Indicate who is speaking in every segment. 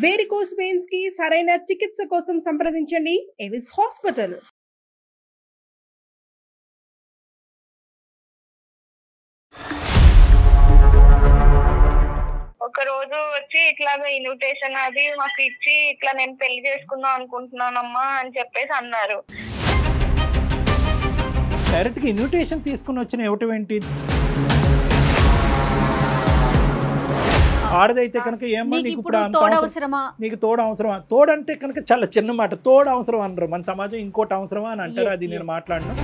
Speaker 1: Varicose veins కి సరైన చికిత్స కోసం సంప్రదించండి ఎవిస్ హాస్పిటల్.
Speaker 2: ఒక రోజు వచ్చి ఇట్లాగా ఇన్విటేషన్ అది మాకు ఇచ్చి ఇట్లా నేను పెళ్లి చేసుకుందాం అనుకుంటున్నానమ్మా అని చెప్పేసి అన్నారు.
Speaker 3: డైరెక్ట్ గా ఇన్విటేషన్ తీసుకుని వచ్చిన ఇవ్వటం ఏంటి? ఆడదైతే కనుక ఏమో నీకు ఇప్పుడు నీకు తోడు అవసరమా? తోడంటే కనుక చాలా చిన్న మాట. తోడు అవసరం అనరు మన సమాజం. ఇంకోటి అవసరమా అని అంటారు. అది నేను మాట్లాడను.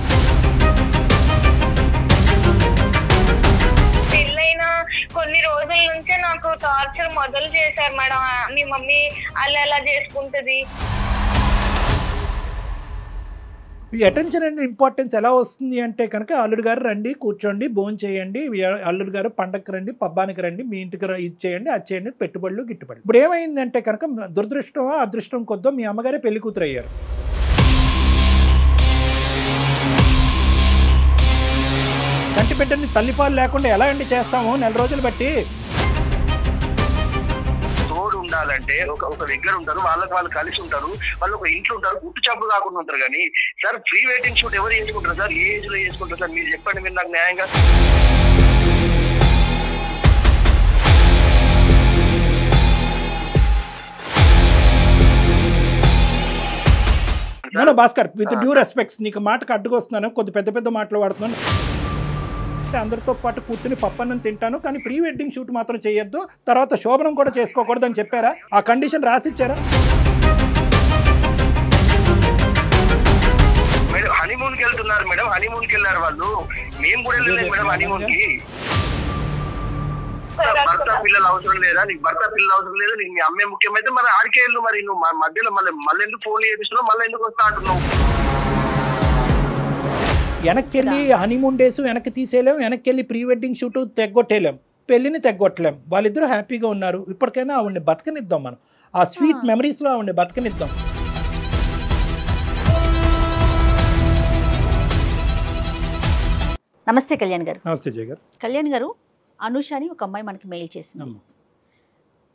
Speaker 2: పెళ్ళైన కొన్ని రోజుల నుంచే నాకు టార్చర్ మొదలు చేశారు మేడం. మీ మమ్మీ అలా ఎలా చేసుకుంటది.
Speaker 3: ఈ అటెన్షన్ అండ్ ఇంపార్టెన్స్ ఎలా వస్తుంది అంటే కనుక అల్లుడు గారు రండి, కూర్చోండి, భోజనం చేయండి, అల్లుడు గారు పండగకి రండి, పబ్బానికి రండి, మీ ఇంటికి ఇది చేయండి, అది చేయండి, పెట్టుబడులు గిట్టుబడి. ఇప్పుడు ఏమైందంటే కనుక దురదృష్టమో అదృష్టం కొద్దో మీ అమ్మగారే పెళ్లి కూతురు అయ్యారు. కంటి బిడ్డని తల్లిపాలు లేకుండా ఎలా అండి చేస్తాము నెల రోజులు బట్టి?
Speaker 4: ఉండాలంటే ఒక దగ్గర ఉంటారు, వాళ్ళు కలిసి ఉంటారు, వాళ్ళు ఒక ఇంట్లో ఉంటారు, గుట్టు చప్పుడు కాకుండా ఉంటారు. కానీ సార్ ప్రీ వెడ్డింగ్ షూట్ ఎవరు చేసుకుంటారు సార్? ఏ ఏజ్ లో చేసుకుంటారు సార్? మీరు చెప్పండి, మీరు నాకు న్యాయంగా.
Speaker 3: భాస్కర్, విత్ డ్యూ రెస్పెక్ట్స్, నీకు మాటకు అడ్డుకొస్తున్నాను, కొద్ది పెద్ద పెద్ద మాటలు వాడుతున్నాను. అందరితో పాటు కూర్చుని పప్పన్నం తింటాను, కానీ ప్రీ వెడ్డింగ్ షూట్ మాత్రం చేయొద్దు, తర్వాత శోభనం కూడా చేసుకోకూడదు అని చెప్పారా? ఆ కండిషన్ రాసిచ్చారా?
Speaker 4: మేడం హనీమూన్ కి వెళ్తున్నారు మేడం, హనీమూన్ కి వెళ్ళారు వాళ్ళు. మేము కూడా వెళ్ళలేదు మేడం హనీమూన్ కి. భర్త పిల్లలు అవసరం లేదా నీకు? భర్త పిల్లలు అవసరం లేదా నీకు? మీ అమ్మే ముఖ్యమైతే మరి ఆడికే వెళ్ళు. మరి నువ్వు మధ్యలో మళ్ళీ ఎందుకు ఫోన్ చేపిస్తున్నావు? మళ్ళీ ఎందుకు వస్తా అంటున్నావు?
Speaker 3: వెనక్కి వెళ్ళి హనీమూన్ డేస్ వెనక్కి తీసేయలేం, వెనక్కి వెళ్ళి ప్రీ వెడ్డింగ్ షూట్ తెగ్గొట్టేయలేం, పెళ్లిని తెగ్గొట్టలేం. వాళ్ళిద్దరూ హ్యాపీగా ఉన్నారు. ఇప్పటికైనా ఆవిడ్ని బతకనిద్దాం, మనం ఆ స్వీట్ మెమరీస్లో ఆవిడ్ని బతకనిద్దాం.
Speaker 5: నమస్తే కళ్యాణ్ గారు.
Speaker 3: నమస్తే జయ గారు.
Speaker 5: కళ్యాణ్ గారు, అనుష అని ఒక అమ్మాయి మనకి మెయిల్ చేసింది.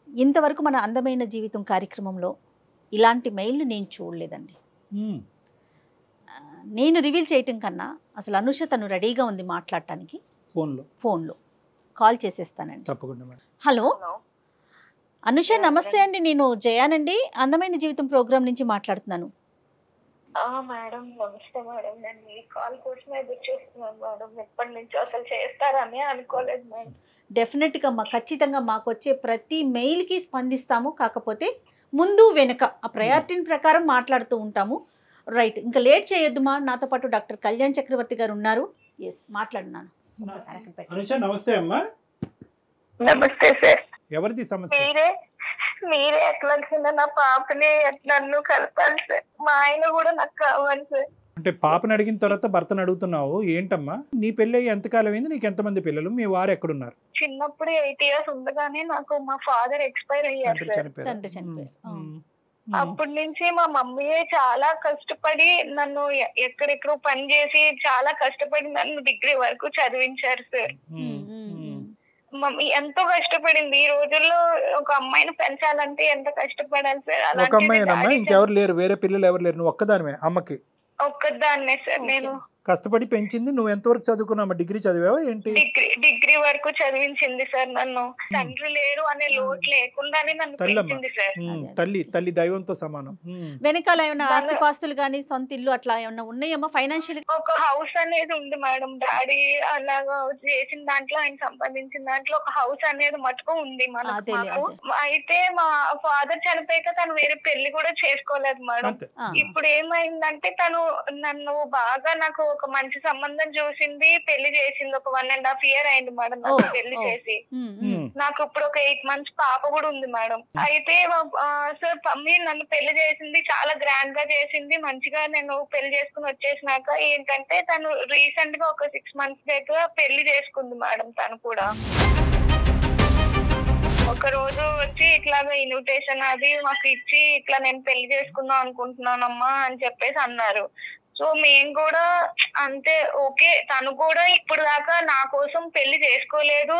Speaker 5: ఇంతవరకు మన అందమైన జీవితం కార్యక్రమంలో ఇలాంటి మెయిల్ని నేను చూడలేదండి. నేను రివీల్ చేయటం కన్నా అసలు అనుష తను రెడీగా ఉంది మాట్లాడటానికి. ఫోన్లో కాల్ చేసేస్తానండి.
Speaker 3: తప్పకుండా.
Speaker 5: హలో అనుష, నమస్తే అండి. నేను జయానండి, అందమైన జీవితం ప్రోగ్రామ్ నుంచి మాట్లాడుతున్నాను.
Speaker 2: మేడం నమస్తే మేడం. నేను మీ కాల్ కోసమే ఎదురు చూస్తున్నాను మేడం. ఎప్పటి నుంచో అసలు చేస్తారని అనుకోలేదు మేడం.
Speaker 5: డెఫినెట్గా ఖచ్చితంగా మాకు వచ్చే ప్రతి మెయిల్కి స్పందిస్తాము. కాకపోతే ముందు వెనక ఆ ప్రయారిటీ ప్రకారం మాట్లాడుతూ ఉంటాము. రైట్, ఇంకా లేట్ చేయొద్దుమా. నాతో పాటు డాక్టర్ కళ్యాణ్ చక్రవర్తి గారు ఉన్నారు. ఎస్, మాట్లాడున్నాను.
Speaker 3: నమస్తే అమ్మా.
Speaker 2: నమస్తే సార్.
Speaker 3: ఎవరిది సమస్య?
Speaker 2: మీరే ఎట్లా నా పాపని నన్ను కలపాలి సార్. మా ఆయన కూడా నాకు కావాలి సార్.
Speaker 3: అంటే పాపని అడిగిన తర్వాత భర్తను అడుగుతున్నావు ఏంటమ్మా? నీ పెళ్ళి ఎంతకాలం అయింది? నీకు ఎంతమంది పిల్లలు? మీ వారు ఎక్కడున్నారు?
Speaker 2: చిన్నప్పుడు 8 years ఉండగానే నాకు మా ఫాదర్ ఎక్స్పైర్ అయ్యారు సార్. అప్పటి నుంచి మా మమ్మీయే చాలా కష్టపడి నన్ను ఎక్కడెక్కడో పని చేసి చాలా కష్టపడి నన్ను డిగ్రీ వరకు చదివించారు సార్. మమ్మీ ఎంతో కష్టపడింది. ఈ రోజుల్లో ఒక అమ్మాయిని పెంచాలంటే ఎంత కష్టపడాలి సార్.
Speaker 3: ఒక అమ్మాయినమ్మా, ఇంకెవరు లేరు? వేరే పిల్లలు ఎవరు లేరు? నువ్వు ఒక్కదానివే అమ్మకి?
Speaker 2: ఒక్కదాన్నే సార్. నేను
Speaker 3: కష్టపడి పెంచింది. నువ్వు ఎంతవరకు చదువుకున్నావు? డిగ్రీ చదివావా ఏంటి?
Speaker 2: డిగ్రీ వరకు చదివించింది సార్ నన్ను. తండ్రి లేరు అనే లోటు లేకుండానే నన్ను పెంచింది సార్.
Speaker 3: తల్లి దైవంతో సమానం.
Speaker 5: వెనకాల ఏమైనా ఆస్తిపాస్తులు కానీ సొంత ఇల్లు అట్లా ఏమన్నా ఉన్నాయమ్మా? ఫైనాన్షియల్
Speaker 2: ఒక హౌస్ అనేది ఉంది మేడం. డాడీ అలాగా చేసిన దాంట్లో, ఆయన సంపాదించిన దాంట్లో ఒక హౌస్ అనేది మటుకు ఉంది మనకు. అయితే మా ఫాదర్ చనిపోయాక తను వేరే పెళ్లి కూడా చేసుకోలేదు మేడం. ఇప్పుడు ఏమైందంటే తను నన్ను బాగా నాకు ఒక మంచి సంబంధం చూసింది, పెళ్లి చేసింది. ఒక 1.5 years అయింది మేడం నాకు పెళ్లి చేసి. నాకు ఇప్పుడు ఒక 8 months పాప కూడా ఉంది మేడం. అయితే సార్ మమ్మీ నన్ను పెళ్లి చేసింది, చాలా గ్రాండ్ గా చేసింది. మంచిగా నేను పెళ్లి చేసుకుని వచ్చేసినాక ఏంటంటే తను రీసెంట్ గా ఒక 6 months దగ్గర పెళ్లి చేసుకుంది మేడం. తను కూడా ఒక రోజు వచ్చి ఇట్లాగా ఇన్విటేషన్ అది మాకు ఇచ్చి ఇట్లా నేను పెళ్లి చేసుకుందాం అనుకుంటున్నానమ్మా అని చెప్పేసి అన్నారు. సో మేము కూడా అంతే ఓకే, తను కూడా ఇప్పుడు దాకా నా కోసం పెళ్లి చేసుకోలేదు,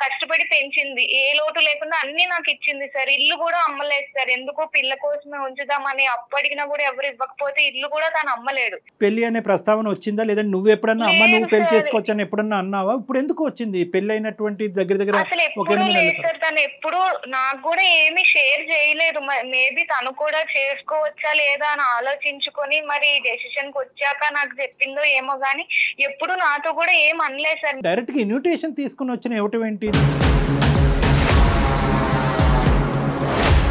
Speaker 2: కష్టపడి పెంచింది, ఏ లోటు లేకుండా అన్ని నాకు ఇచ్చింది సార్. ఇల్లు కూడా అమ్మలేదు సార్, ఎందుకు పిల్ల కోసమే ఉంచుదామని అప్పు అడిగినా కూడా ఎవరు ఇవ్వకపోతే ఇల్లు కూడా తను అమ్మలేడు.
Speaker 3: పెళ్లి అనే ప్రస్తావన వచ్చిందా లేదంటే నువ్వు ఎప్పుడన్నా అమ్మ నువ్వు పెళ్లి చేసుకోవచ్చని ఎప్పుడన్నా అన్నావా? ఇప్పుడు ఎందుకు వచ్చింది? పెళ్లి అయినటువంటి దగ్గర
Speaker 2: అసలు ఎప్పుడు లేదు సార్, తను ఎప్పుడు నాకు కూడా ఏమి షేర్ చేయలేదు. మేబీ తను కూడా చేసుకోవచ్చా లేదా అని ఆలోచించుకొని మరి డెసిషన్ కి వచ్చాక నాకు చెప్పిందో ఏమో గానీ ఎప్పుడు నాతో కూడా ఏం అనలేదు సార్.
Speaker 3: డైరెక్ట్ గా ఇన్విటేషన్ తీసుకుని వచ్చిన ఇవ్వటం ఏంటి?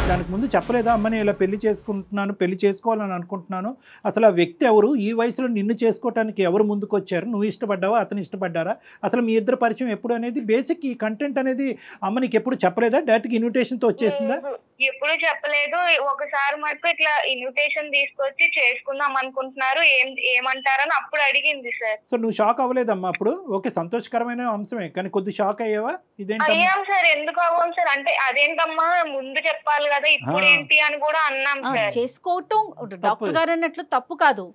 Speaker 3: దానికి ముందు చెప్పలేదా అమ్మని ఇలా పెళ్లి చేసుకుంటున్నాను, పెళ్లి చేసుకోవాలని అనుకుంటున్నాను, అసలు ఆ వ్యక్తి ఎవరు, ఈ వయసులో నిన్ను చేసుకోవటానికి ఎవరు ముందుకు వచ్చారు, నువ్వు ఇష్టపడ్డావా అతను ఇష్టపడ్డారా, అసలు మీ ఇద్దరు పరిచయం ఎప్పుడు అనేది బేసిక్ ఈ కంటెంట్ అనేది అమ్మ నీకు ఎప్పుడు చెప్పలేదా? డైరెక్ట్ ఇన్విటేషన్ తో వచ్చేసిందా?
Speaker 2: ఎప్పుడు చెప్పలేదు. ఒకసారి మటుకు ఇట్లా ఇన్విటేషన్ తీసుకొచ్చి చేసుకుందాం అనుకుంటున్నారు, ఏమంటారని అప్పుడు అడిగింది సార్.
Speaker 3: సో నువ్వు షాక్ అవ్వలేదమ్మా అప్పుడు? ఓకే, సంతోషకరమైన అంశమే, కానీ కొద్ది షాక్ అయ్యావా?
Speaker 2: అయ్యాం సార్. ఎందుకు అవ్వం సార్ అంటే అదేంటమ్మా ముందు చెప్పాలి కదా, ఇప్పుడు ఏంటి అని కూడా అన్నాం సార్.
Speaker 5: చేసుకోవటం డాక్టర్ గారు అన్నట్లు తప్పు కాదు,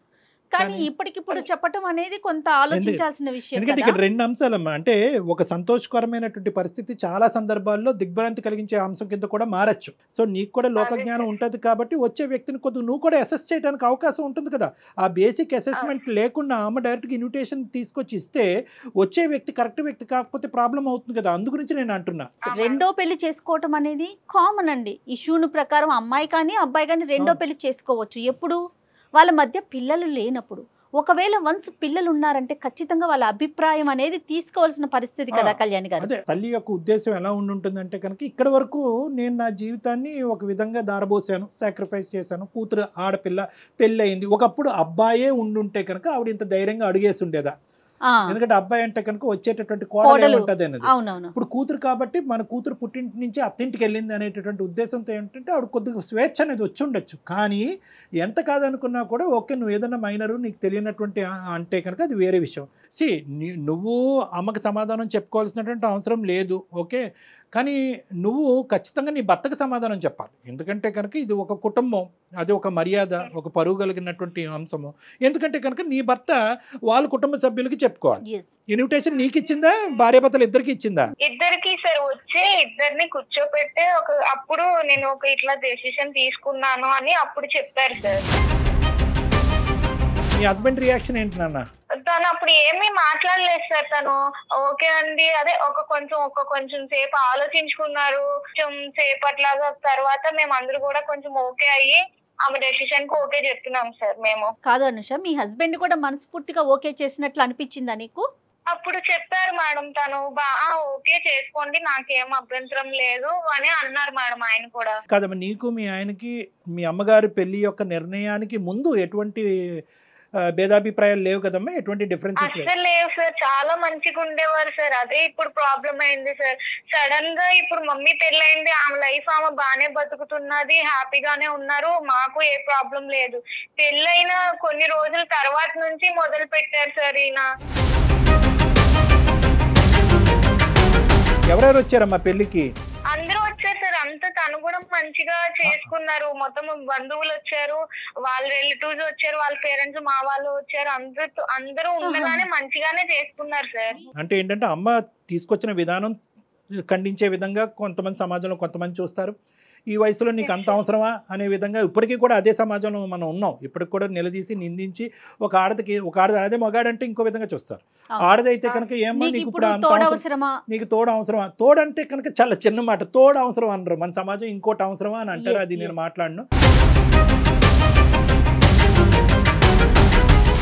Speaker 5: కానీ ఇప్పటికిప్పుడు చెప్పటం అనేది కొంత ఆలోచించాల్సిన విషయం.
Speaker 3: ఎందుకంటే ఇక్కడ రెండు అంశాలమ్మా, అంటే ఒక సంతోషకరమైనటువంటి పరిస్థితి చాలా సందర్భాల్లో దిగ్భ్రాంతి కలిగించే అంశం కింద కూడా మారచ్చు. సో నీకు కూడా లోకజ్ఞానం ఉంటుంది కాబట్టి వచ్చే వ్యక్తిని కొద్దిగా నువ్వు కూడా అసెస్ చేయడానికి అవకాశం ఉంటుంది కదా. ఆ బేసిక్ అసెస్మెంట్ లేకుండా ఆమె డైరెక్ట్గా ఇన్విటేషన్ తీసుకొచ్చి ఇస్తే వచ్చే వ్యక్తి కరెక్ట్ వ్యక్తి కాకపోతే ప్రాబ్లం అవుతుంది కదా, అందు గురించి నేను అంటున్నా.
Speaker 5: రెండో పెళ్లి చేసుకోవటం అనేది కామన్ అండి. ఇష్యూను ప్రకారం అమ్మాయి కానీ అబ్బాయి కానీ రెండో పెళ్లి చేసుకోవచ్చు ఎప్పుడు వాళ్ళ మధ్య పిల్లలు లేనప్పుడు. ఒకవేళ వన్స్ పిల్లలు ఉన్నారంటే ఖచ్చితంగా వాళ్ళ అభిప్రాయం అనేది తీసుకోవాల్సిన పరిస్థితి కదా కళ్యాణి గారు.
Speaker 3: అదే తల్లి యొక్క ఉద్దేశం ఎలా ఉంటుందంటే కనుక ఇక్కడ వరకు నేను నా జీవితాన్ని ఒక విధంగా దారబోసాను, సాక్రిఫైస్ చేశాను, కూతురు ఆడపిల్ల పెళ్ళి అయింది. ఒకప్పుడు అబ్బాయే ఉండుంటే కనుక ఆవిడ ఇంత ధైర్యంగా అడిగేసి ఉండేదా? ఎందుకంటే అబ్బాయి అంటే కనుక వచ్చేటటువంటి కోడలు ఉంటుంది అనేది. ఇప్పుడు కూతురు కాబట్టి మన కూతురు పుట్టింటి నుంచి అత్తింటికి వెళ్ళింది అనేటటువంటి ఉద్దేశంతో ఏంటంటే ఆవిడ కొద్దిగా స్వేచ్ఛ అనేది వచ్చి ఉండొచ్చు. కానీ ఎంత కాదనుకున్నా కూడా ఓకే నువ్వు ఏదైనా మైనరు నీకు తెలియనటువంటి అంటే కనుక అది వేరే విషయం. నువ్వు అమ్మకి సమాధానం చెప్పుకోవాల్సినటువంటి అవసరం లేదు, ఓకే, కానీ నువ్వు ఖచ్చితంగా నీ భర్తకు సమాధానం చెప్పాలి. ఎందుకంటే కనుక ఇది ఒక కుటుంబం, అది ఒక మర్యాద, ఒక పరువు కలిగినటువంటి అంశము. ఎందుకంటే కనుక నీ భర్త వాళ్ళ కుటుంబ సభ్యులకి చెప్పుకోవాలి. ఇన్విటేషన్ నీకు ఇచ్చిందా, భార్యాభర్తలు ఇద్దరికి ఇచ్చిందా?
Speaker 2: ఇద్దరికి సార్. వచ్చే ఇద్దరిని కూర్చోపెట్టే అప్పుడు నేను ఒక ఇట్లా డెసిషన్ తీసుకున్నాను అని అప్పుడు చెప్పారు సార్.
Speaker 3: మీ హస్బెండ్ రియాక్షన్ ఏంటి నాన్న?
Speaker 2: తను అప్పుడు ఏమీ మాట్లాడలేదు సార్. తను ఓకే అండి అదే ఒక కొంచెం సేపు ఆలోచించుకున్నారు. కొంచెం సేపట్లాగా తర్వాత మేము అందరూ కూడా కొంచెం ఓకే అయ్యి ఆమె డెసిషన్ కు ఓకే చెప్తున్నాం సార్. మేము
Speaker 5: కాదు అనుష, మీ హస్బెండ్ కూడా మనస్ఫూర్తిగా ఓకే చేసినట్లు అనిపించిందా నీకు?
Speaker 2: అప్పుడు చెప్పారు మేడం, తను ఓకే చేసుకోండి నాకేం అభ్యంతరం లేదు అని అన్నారు మేడం. ఆయన కూడా
Speaker 3: కాదమ్మా, నీకు మీ ఆయనకి మీ అమ్మగారి పెళ్లి యొక్క నిర్ణయానికి ముందు ఎటువంటి భేదాభిప్రాయాలు లేవు కదమ్మా? ఎటువంటి డిఫరెన్సెస్
Speaker 2: అసలు లేవు సార్, చాలా మంచిగా ఉండేవారు సార్. అదే ఇప్పుడు ప్రాబ్లం అయింది సార్. సడన్ గా ఇప్పుడు మమ్మీ పెళ్ళైంది, ఆమె లైఫ్ ఆమె బానే బతుకుతున్నది, హ్యాపీగానే ఉన్నారు, మాకు ఏ ప్రాబ్లం లేదు. పెళ్ళైన కొన్ని రోజుల తర్వాత నుంచి మొదలు పెట్టారు సార్ ఈయన.
Speaker 3: ఎవరెవరు వచ్చారమ్మా పెళ్లికి?
Speaker 2: అందరూ వచ్చారు సార్. అంతా తను కూడా మంచిగా చేసుకున్నారు. మొత్తం బంధువులు వచ్చారు, వాళ్ళ రిలేటివ్స్ వచ్చారు, వాళ్ళ పేరెంట్స్ మా వాళ్ళు వచ్చారు, అందరూ ఉండగానే మంచిగానే చేసుకున్నారు సార్.
Speaker 3: అంటే ఏంటంటే అమ్మ తీసుకొచ్చిన విధానం ఖండించే విధంగా కొంతమంది సమాజంలో కొంతమంది చూస్తారు. ఈ వయసులో నీకు అంత అవసరమా అనే విధంగా ఇప్పటికీ కూడా అదే సమాజంలో మనం ఉన్నాం. ఇప్పటికి కూడా నిలదీసి నిందించి ఒక ఆడది అదే మగాడంటే ఇంకో విధంగా చూస్తారు. ఆడదైతే కనుక ఏమో నీకు ఇప్పుడు నీకు తోడు అవసరమా? తోడంటే కనుక చాలా చిన్న మాట, తోడు అవసరం అనరు మన సమాజం, ఇంకోటి అవసరమా అని అంటారు. అది నేను మాట్లాడను.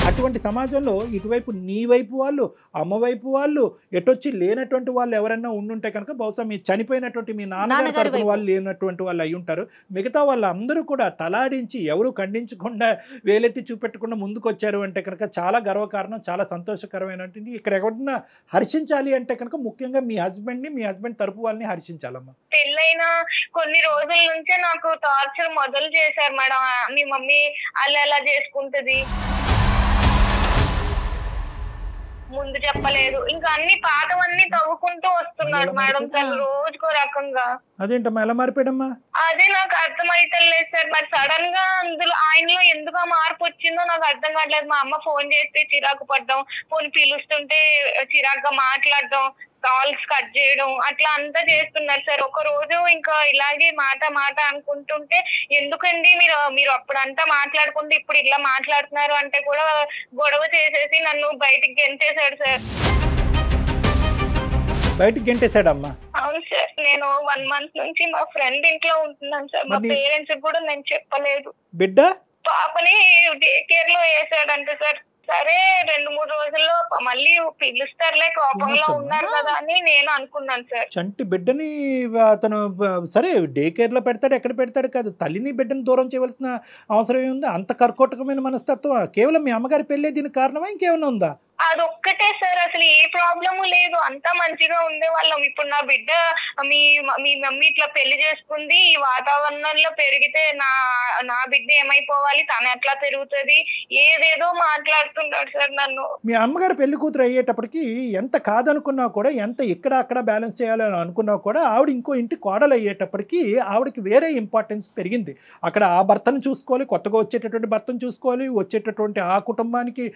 Speaker 3: అటువంటి సమాజంలో ఇటువైపు నీ వైపు వాళ్ళు, అమ్మ వైపు వాళ్ళు, ఎటొచ్చి లేనటువంటి వాళ్ళు ఎవరైనా ఉండుంటే కనుక బహుశా మీ చనిపోయినటువంటి మీ నాన్నగారి తరపున వాళ్ళు లేనటువంటి వాళ్ళు అయి ఉంటారు. మిగతా వాళ్ళందరూ కూడా తలాడించి ఎవరు ఖండించకుండా వేలెత్తి చూపెట్టకుండా ముందుకు వచ్చారు అంటే కనుక చాలా గర్వకారణం, చాలా సంతోషకరమైనటువంటి. ఇక్కడ ఎవరన్నా హర్షించాలి అంటే కనుక ముఖ్యంగా మీ హస్బెండ్ తరపు వాళ్ళని హర్షించాలమ్మా.
Speaker 2: పెళ్ళైన కొన్ని రోజుల నుంచే నాకు టార్చర్ మొదలు చేశారు మేడం. మీ మమ్మీ అలా ఎలా చేసుకుంటది, ముందు చెప్పలేదు, ఇంకా అన్ని పాతవన్నీ తవ్వుకుంటూ వస్తున్నాడు మేడం సార్ రోజుకో రకంగా.
Speaker 3: అదేంటమ్మా ఎలా మారిపోయాడమ్మా?
Speaker 2: అదే నాకు అర్థమైతలేదు సార్. మరి సడన్ గా అందులో ఆయనలో ఎందుకు ఆ మార్పు వచ్చిందో నాకు అర్థం కావట్లేదు. మా అమ్మ ఫోన్ చేస్తే చిరాకు పడ్డం, ఫోన్ పిలుస్తుంటే చిరాకుగా మాట్లాడడం, కాల్స్ కట్ చేయడం, అట్లా అంతా చేస్తున్నారు సార్. ఒక రోజు ఇంకా ఇలాగే మాట అనుకుంటుంటే ఎందుకండి మీరు అప్పుడంతా మాట్లాడుకుంటే ఇప్పుడు ఇలా మాట్లాడుతున్నారు అంటే కూడా గొడవ చేసేసి నన్ను బయటికి గెంటేశాడు సార్.
Speaker 3: బయటికి గెంటేశాడమ్మా?
Speaker 2: అవును సార్. నేను 1 month నుంచి మా ఫ్రెండ్ ఇంట్లో ఉంటున్నాను సార్. మా పేరెంట్స్ కూడా నేను చెప్పలేదు.
Speaker 3: బిడ్డ
Speaker 2: పాపని డే కేర్ లో వేసాడంటే సార్. సరే 2-3 రోజుల్లో మళ్ళీ పిలుస్తారులే, కోపంలో ఉన్నారు కదా అని నేను అనుకున్నాను సార్.
Speaker 3: చంటి బిడ్డని అతను సరే డే కేర్ లో పెడతాడు, ఎక్కడ పెడతాడు కాదు, తల్లిని బిడ్డని దూరం చేయవలసిన అవసరం ఏముంది? అంత కర్కోటకమైన మనస్తత్వం కేవలం మీ అమ్మగారి పెళ్ళే దీనికి కారణమా ఇంకేమైనా ఉందా?
Speaker 2: అదొక్కటే సార్, అసలు ఏ ప్రాబ్లము లేదు, అంతా మంచిగా ఉండే వాళ్ళం. ఇప్పుడు నా బిడ్డ మీ మమ్మీ ఇట్లా పెళ్లి చేసుకుంది, ఈ వాతావరణంలో పెరిగితే నా బిడ్డ ఏమైపోవాలి, తను ఎట్లా పెరుగుతుంది, ఏదేదో మాట్లాడుతున్నాడు సార్ నన్ను.
Speaker 3: మీ అమ్మగారు పెళ్లి కూతురు అయ్యేటప్పటికి ఎంత కాదనుకున్నా కూడా, ఎంత ఇక్కడ అక్కడ బ్యాలెన్స్ చేయాలని అనుకున్నా కూడా, ఆవిడ ఇంకో ఇంటి కోడలు అయ్యేటప్పటికి ఆవిడకి వేరే ఇంపార్టెన్స్ పెరిగింది. అక్కడ ఆ భర్తను చూసుకోవాలి, కొత్తగా వచ్చేటటువంటి భర్తను చూసుకోవాలి, వచ్చేటటువంటి ఆ కుటుంబానికి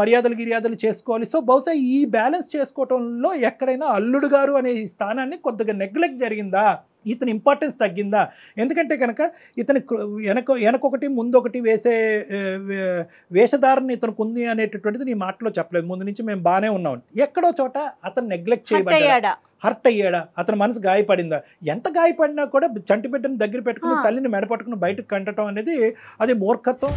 Speaker 3: మర్యాదలు చేసుకోవాలి. సో బహుశా ఈ బ్యాలెన్స్ చేసుకోవటంలో ఎక్కడైనా అల్లుడు గారు అనే ఈ స్థానాన్ని కొద్దిగా నెగ్లెక్ట్ జరిగిందా, ఇతని ఇంపార్టెన్స్ తగ్గిందా? ఎందుకంటే కనుక ఇతని వెనకొకటి ముందొకటి వేసే వేషధారణ ఇతనికి ఉంది అనేటటువంటిది నీ మాటలో చెప్పలేదు. ముందు నుంచి మేము బాగానే ఉన్నాం, ఎక్కడో చోట అతను నెగ్లెక్ట్ చేయబడ్డాడా, హర్ట్ అయ్యాడా, అతని మనసు గాయపడిందా? ఎంత గాయపడినా కూడా చంటి బిడ్డను దగ్గర పెట్టుకుని తల్లిని మెడపట్టుకుని బయటకు కంటడం అనేది అది మూర్ఖత్వం.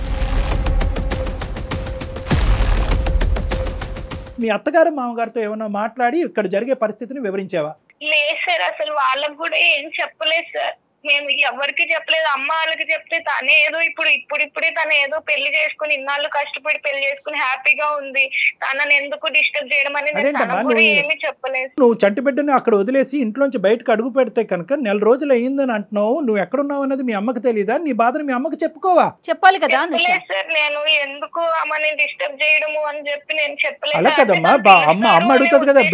Speaker 3: మీ అత్తగారు మామగారితో ఏమన్నా మాట్లాడి ఇక్కడ జరిగే పరిస్థితిని వివరించావా?
Speaker 2: లేదు సార్, అసలు వాళ్ళకు కూడా ఏం చెప్పలేదు సార్. మేము ఎవరికి చెప్పలేదు. అమ్మ వాళ్ళకి చెప్తే తనే ఏదో ఇప్పుడిప్పుడే తను ఏదో పెళ్లి చేసుకుని ఇన్నాళ్ళు కష్టపడి పెళ్లి చేసుకుని హ్యాపీగా ఉంది, తనని ఎందుకు డిస్టర్బ్ చేయడం అనేది ఏమీ చెప్పలేదు.
Speaker 3: నువ్వు చంటి బిడ్డని అక్కడ వదిలేసి ఇంట్లోంచి బయటకు అడుగు పెడితే కనుక 4 రోజులు అయ్యిందని అంటున్నావు, నువ్వు ఎక్కడున్నావు అనేది మీ అమ్మకి తెలియదా? నీ బాధను మీ అమ్మకి చెప్పుకోవా?
Speaker 5: చెప్పాలి కదా
Speaker 2: సార్. నేను ఎందుకు అమ్మని డిస్టర్బ్ చేయడము అని చెప్పి నేను చెప్పలేదు.
Speaker 3: అలా కదమ్మా, అమ్మ అడుగుతుంది కదా,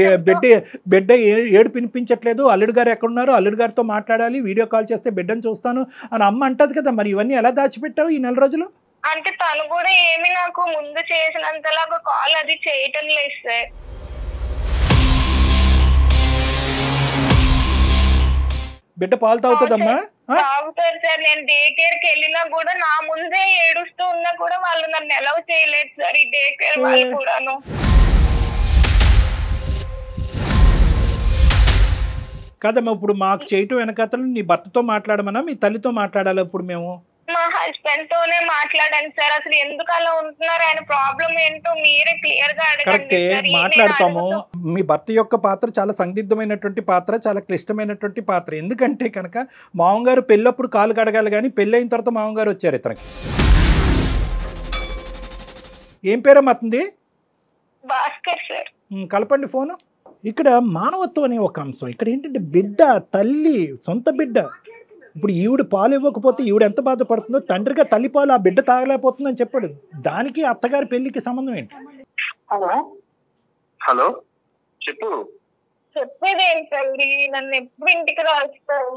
Speaker 3: బిడ్డ ఏడు పినిపించట్లేదు, అల్లుడు గారు ఎక్కడున్నారు, అల్లుడు గారితో మాట్లాడాలి, వీడియో కాల్ చేస్తే బిడ్డను చూస్తాను అని అమ్మ అంటది కదా. మరి ఇవన్నీ ఎలా దాచిపెట్టావు ఈ 4 రోజులు?
Speaker 2: అంటే తను కూడా ఏమి నాకు ముందు చేసినంతలాగా కాల్ అది చేయటం లేదు సార్.
Speaker 3: బిడ్డ పాలు తాగుతుందమ్మా?
Speaker 2: తాగుతారు సార్. నేను డే కేర్ కి వెళ్ళినా కూడా నా ముందే ఏడుస్తూ ఉన్నా కూడా వాళ్ళు నన్ను ఎలవ్ చేయలేదు సార్, ఈ డే కేర్ వాళ్ళు కూడాను.
Speaker 3: కదమ్మా, ఇప్పుడు మాకు చేయటం వెనకతలు నీ భర్తతో మాట్లాడమన్నా మీ తల్లితో మాట్లాడాలి? ఇప్పుడు మేము
Speaker 2: మా హస్బెండ్ తోనే మాట్లాడాను సార్. అసలు ఎందుకు అలా ఉంటున్నారు, ఆయన ప్రాబ్లం ఏంటో మీరే క్లియర్ గా అడగండి.
Speaker 3: కరెక్టే, మాట్లాడతాము. మీ భర్త యొక్క పాత్ర చాలా సందిగ్ధమైనటువంటి పాత్ర, చాలా క్లిష్టమైనటువంటి పాత్ర. ఎందుకంటే కనుక మామగారు పెళ్ళప్పుడు కాలు కడగాలి, కానీ పెళ్ళి అయిన తర్వాత మామగారు వచ్చారు ఇతనికి. ఏం పేరమ్మా అతనిది?
Speaker 2: భాస్కర్ సార్.
Speaker 3: కలపండి ఫోను. ఇక్కడ మానవత్వం అనే ఒక అంశం. ఇక్కడ ఏంటంటే బిడ్డ, తల్లి, సొంత బిడ్డ. ఇప్పుడు ఈవిడ పాలు ఇవ్వకపోతే ఈవిడ ఎంత బాధపడుతుందో, తండ్రిగా తల్లి పాలు ఆ బిడ్డ తాగలేకపోతుందని చెప్పాడు. దానికి అత్తగారి పెళ్లికి సంబంధం ఏంటి?
Speaker 4: హలో చెప్పు.
Speaker 2: చెప్పేది ఏంటండి, నన్ను ఎప్పుడు ఇంటికి రాస్తావు?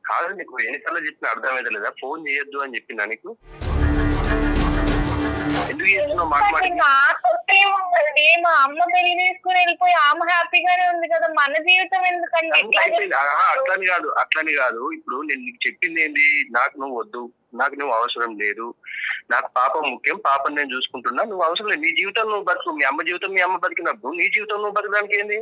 Speaker 4: కాదు, నీకు ఎన్నిసార్లు చెప్పిన అర్థమైతే లేదా? ఫోన్ చేయొద్దు అని చెప్పిందా నీకు? ఎందుకు చేస్తున్నావు?
Speaker 2: నాకొచ్చేముందండి, మా అమ్మ పెళ్లి చేసుకుని వెళ్ళిపోయి ఆమె హ్యాపీగానే ఉంది కదా, మన జీవితం ఎందుకండి?
Speaker 4: అట్లని కాదు. ఇప్పుడు నేను నీకు చెప్పింది ఏంటి, నాకు నువ్వు వద్దు, నాకు నువ్వు అవసరం లేదు, నాకు పాప ముఖ్యం, పాపని నేను చూసుకుంటున్నా, నువ్వు అవసరం లేదు, నీ జీవితం నువ్వు బతుకు, మీ అమ్మ జీవితం మీ అమ్మ బతికినప్పుడు నీ జీవితం నువ్వు బతకడానికి ఏంది?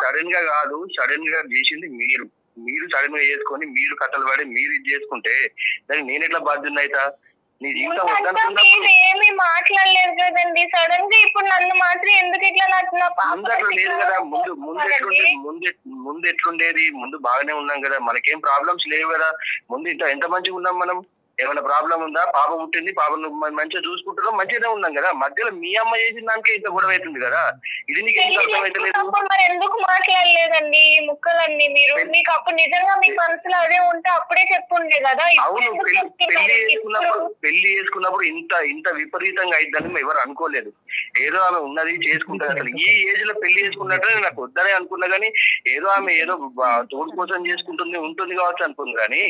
Speaker 4: సడన్ గా కాదు, సడన్ గా చేసింది మీరు సడన్ గా చేసుకొని మీరు కథలు పడి మీరు ఇది చేసుకుంటే దానికి నేను ఎట్లా బాధ్యత అవుతా? నీ జీవితం
Speaker 2: ఏమి మాట్లాడలేదు కదండి, సడన్ గా ఇప్పుడు నన్ను మాత్రం ఎందుకు ఇట్లా
Speaker 4: ముందు అట్లా లేదు కదా. ముందు ఎట్లుండేది? ముందు బాగానే ఉన్నాం కదా, మనకేం ప్రాబ్లమ్స్ లేవు కదా. ముందు ఎంత మంచిగా ఉన్నాం మనం. ఏమైనా ప్రాబ్లం ఉందా? పాప పుట్టింది, పాపను మంచిగా చూసుకుంటున్నాం, మంచిగానే ఉన్నాం కదా. మధ్యలో మీ అమ్మ చేసిన దానికే ఇంత గొడవ అవుతుంది కదా. ఇది నీకు ఎందుకు అర్థమైతలేదు?
Speaker 2: మరి ఎందుకు మాట్లాడలేదండి ఈ ముక్కలన్నీ? మీరు మీకు అప్పుడు నిజంగా మీ మనసులో అదే ఉంటే అప్పుడే చెప్పుండే కదా.
Speaker 4: అవును, పెళ్లి చేసుకున్నప్పుడు ఇంత విపరీతంగా అయిద్దని మేము ఎవరు అనుకోలేదు. ఏదో ఆమె ఉన్నది చేసుకుంటారు. అసలు ఈ ఏజ్ లో పెళ్లి చేసుకున్నట్టే నాకు వద్దనే అనుకున్నా కానీ ఏదో ఆమె ఏదో తోడు కోసం ఉంటుంది కావచ్చు అనుకుంది. కానీ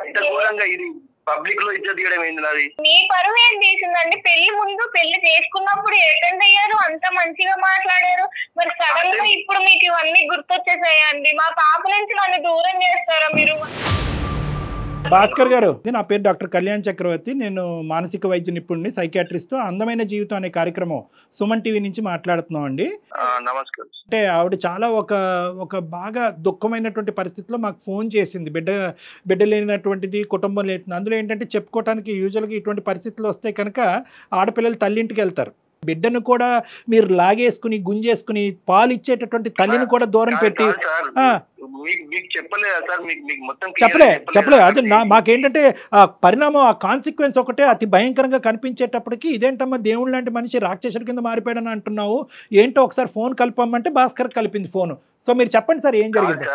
Speaker 4: ఇంత ఘోరంగా ఇది పబ్లిక్ లో ఇజ్జత్ తీయడం ఏంది నాది?
Speaker 2: మీ పరువు ఏం తీసిందండి? పెళ్లి ముందు పెళ్లి చేసుకున్నప్పుడు అటెండ్ అయ్యారు, అంత మంచిగా మాట్లాడారు. మరి సడన్ గా ఇప్పుడు మీకు ఇవన్నీ గుర్తొచ్చేసాయండి. మా పాప నుంచి నన్ను దూరం చేస్తారా మీరు?
Speaker 3: భాస్కర్ గారు, నా పేరు డాక్టర్ కళ్యాణ్ చక్రవర్తి. నేను మానసిక వైద్య నిపుణుడిని, సైకియాట్రిస్ట్. అందమైన జీవితం అనే కార్యక్రమం సుమన్ టీవీ నుంచి మాట్లాడుతున్నాం అండి.
Speaker 4: నమస్కారం.
Speaker 3: అంటే ఆవిడ చాలా ఒక బాగా దుఃఖమైనటువంటి పరిస్థితిలో మాకు ఫోన్ చేసింది. బిడ్డ లేనటువంటిది, కుటుంబం లేని. అందులో ఏంటంటే చెప్పుకోవడానికి యూజువల్గా ఇటువంటి పరిస్థితులు వస్తే కనుక ఆడపిల్లలు తల్లింటికి వెళ్తారు. బిడ్డను కూడా మీరు లాగేసుకుని గుంజేసుకుని పాలు ఇచ్చేటటువంటి తల్లిని కూడా దూరం పెట్టి చెప్పలే. అది మాకేంటంటే ఆ పరిణామం, ఆ కాన్సిక్వెన్స్ ఒకటే అతి భయంకరంగా కనిపించేటప్పటికి ఇదేంటమ్మా దేవుడు లాంటి మనిషి రాక్షసుడి కింద మారిపోయాడని అంటున్నావు, ఏంటో ఒకసారి ఫోన్ కలపమ్మంటే భాస్కర్ కలిపింది ఫోను. సో మీరు చెప్పండి సార్, ఏం జరిగింది?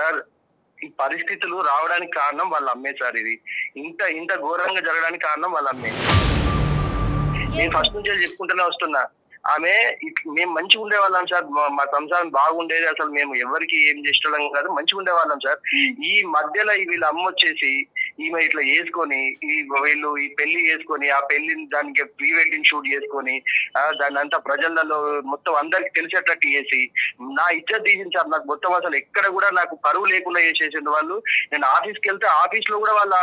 Speaker 4: ఈ పరిస్థితులు రావడానికి కారణం వాళ్ళ అమ్మే సార్. ఇది ఇంత ఘోరంగా జరగడానికి కారణం వాళ్ళ అమ్మే. నేను ఫస్ట్ నుంచి చెప్పుకుంటూనే వస్తున్నా. ఆమె మేము మంచిగా ఉండేవాళ్ళం సార్, మా సంసారం బాగుండేది. అసలు మేము ఎవరికి ఏం చేసేటం కాదు, మంచిగా ఉండేవాళ్ళం సార్. ఈ మధ్యలో వీళ్ళ అమ్మ వచ్చేసి ఈమె ఇట్లా వేసుకొని వీళ్ళు ఈ పెళ్లి చేసుకొని ఆ పెళ్లిని దానికి ప్రీ వెడ్డింగ్ షూట్ చేసుకొని దాన్ని అంతా ప్రజలలో మొత్తం అందరికి తెలిసేటట్టు చేసి నా ఇజ్జత్ తీసింది సార్. నాకు మొత్తం అసలు ఎక్కడ కూడా నాకు పరువు లేకుండా చేసేసింది వాళ్ళు. నేను ఆఫీస్కి వెళ్తే ఆఫీస్ లో కూడా వాళ్ళ